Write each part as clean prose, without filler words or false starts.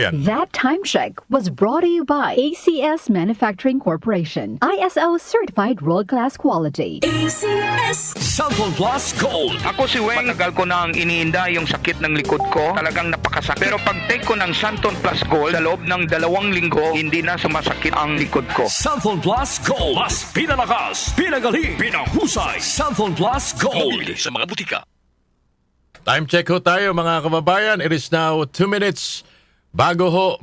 That time check was brought to you by ACS Manufacturing Corporation. ISO certified world-class quality. ACS Cellphone Plus Gold. Ako si Weng, matagal ko nang iniinda yung sakit ng likod ko. Talagang napakasakit. Pero pag take ko ng Santon Plus Gold, sa loob ng 2 linggo, hindi na sumasakit ang likod ko. Cellphone Plus Gold. Mas pinalakas, pinagaling, pinahusay. Cellphone Plus Gold. Mabili sa mga butika. Time check ho tayo mga kababayan. It is now 2 minutes bago ho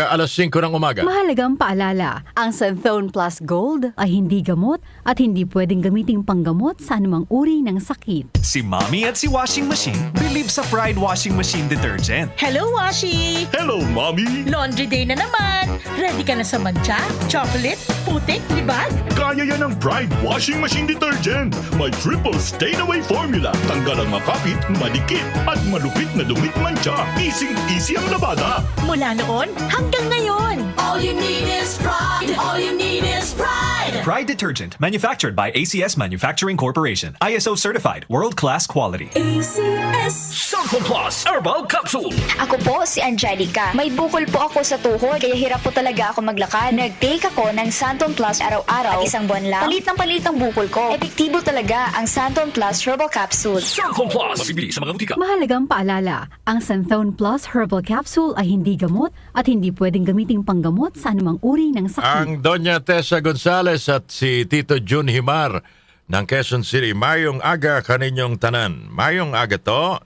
alas 5 ng umaga. Mahalagang paalala, ang Santhone Plus Gold ay hindi gamot at hindi pwedeng gamiting panggamot sa anumang uri ng sakit. Si Mommy at si Washing Machine believe sa Pride Washing Machine Detergent. Hello, Washi! Hello, Mommy! Laundry day na naman! Ready ka na sa mancha, chocolate, putik, libag? Kaya yan ang Pride Washing Machine Detergent. May triple stain-away formula. Tanggal ang makapit, madikit, at malupit na dumit mancha. Easy ang labada. Mula noon hanggang ngayon. All you need is pride. All you need is pride. Pride Detergent, manufactured by ACS Manufacturing Corporation. ISO certified, world-class quality. ACS Cellphone Plus Herbal Capsule. Ako po si Angelica. May bukol po ako sa tuhod, kaya hirap po talaga ako maglakad. Nag-take ako ng Santon Plus araw-araw at 1 buwan lang. Palit ng bukol ko. Epektibo talaga ang Santon Plus Herbal Capsule. Cellphone Plus. Mabibili sa mga butika. Mahalagang paalala, ang Santhone Plus Herbal Capsule ay hindi gamot at hindi pwedeng gamiting panggamot sa anumang uri ng sakit. Ang Doña Tessa Gonzales at si Tito Jun Himar ng Quezon City. Mayong aga kaninyong tanan. Mayong aga to.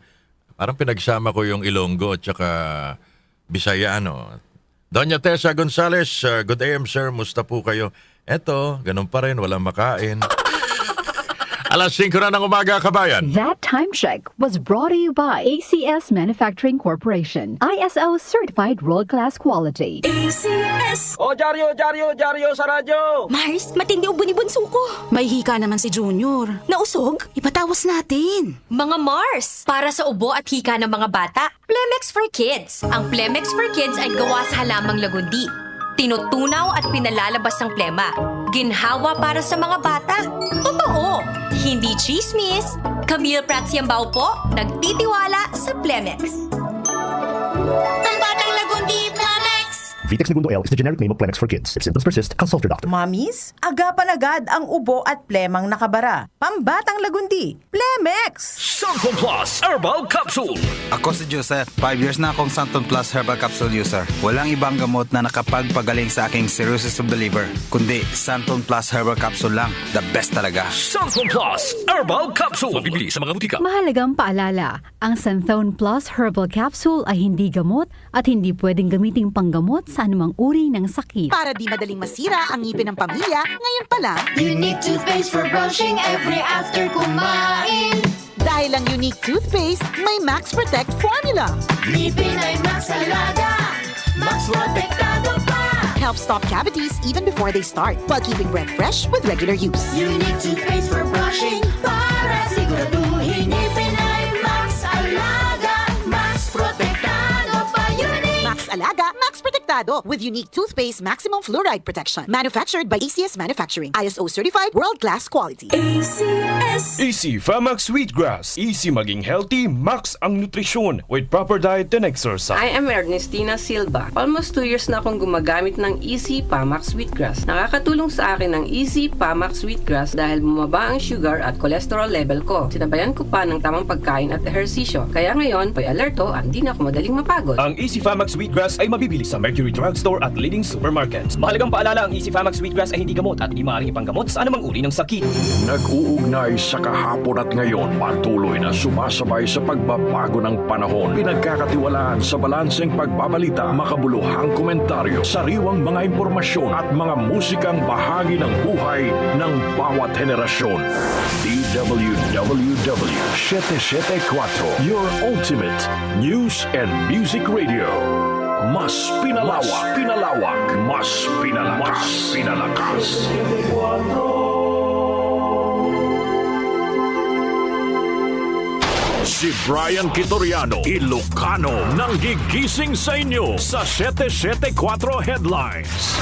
Parang pinagsama ko yung Ilonggo at saka Bisayano. Doña Tessa Gonzales, good AM sir. Musta po kayo? Eto, ganun pa rin. Walang makain. Alas 5 na ng umaga, kabayan. That time check was brought to you by ACS Manufacturing Corporation. ISO certified world-class quality. ACS O, Jaryo sa radyo! Mars, matindi ubo ni bunso ko. May hika naman si Junior. Nausog? Ipatawas natin. Mga Mars, para sa ubo at hika ng mga bata, Plemex for Kids. Ang Plemex for Kids ay gawa sa halamang lagundi. Tinutunaw at pinalalabas ang plema. Ginhawa para sa mga bata. Totoo! Hindi chismis. Camille Pratsiambao po, nagtitiwala sa Plemex. Ang batang lagundi, Plemex! Vitex Segundo L is the generic name of Plemex for kids. If symptoms persist, consult your doctor. Mamis, agapan agad ang ubo at plemang nakabara. Pambatang lagundi, Plemex! Cellphone Plus Herbal Capsule. Ako si Joseph. 5 years na akong Santon Plus Herbal Capsule user. Walang ibang gamot na nakapagpagaling sa aking cirrhosis of the liver, kundi Santon Plus Herbal Capsule lang. The best talaga. Cellphone Plus Herbal Capsule. Mabibili sa mga butika. Mahalagang paalala, ang Santhone Plus Herbal Capsule ay hindi gamot at hindi pwedeng gamiting panggamot sa anumang uri ng sakit. Para di madaling masira ang ngipin ng pamilya, ngayon pa lang, Unique toothpaste for brushing every after kumain. dahil ang unique toothpaste, may Max Protect formula. Ngipin ay Max Alaga. Max Protektado pa. Helps stop cavities even before they start, while keeping breath fresh with regular use. Unique toothpaste for brushing para siguraduhin ngipin ay Max Alaga. Max Protektado pa. Unique. Max Alaga, Max Protectado with unique toothpaste maximum fluoride protection. Manufactured by ACS Manufacturing. ISO certified world-class quality. ACS Easy Famax Wheatgrass. Easy maging healthy, max ang nutrisyon with proper diet and exercise. I am Ernestina Silva. Almost 2 years na akong gumagamit ng Easy Pamax Wheatgrass. Nakakatulong sa akin ang Easy Pamax Wheatgrass dahil bumaba ang sugar at cholesterol level ko. Sinabayan ko pa ng tamang pagkain at ehersisyo. Kaya ngayon, may alerto, hindi na ako madaling mapagod. Ang Easy Famax Wheatgrass ay mabibili sa Mercury Drugstore at leading supermarkets. Mahalagang paalala, ang Easy Famax Wheatgrass ay hindi gamot at hindi maaaring ipanggamot sa anumang uri ng sakit. Nag-uugnay sa kahapon at ngayon, patuloy na sumasabay sa pagbabago ng panahon. Pinagkakatiwalaan sa balanseng pagbabalita, makabuluhang komentaryo, sariwang mga impormasyon at mga musikang bahagi ng buhay ng bawat henerasyon. DWWW 774, your ultimate news and music radio. Mas pinalawak, mas pinalakas. Si Brian Kitoriano, Ilocano, nang gigising sa inyo sa 774 Headlines.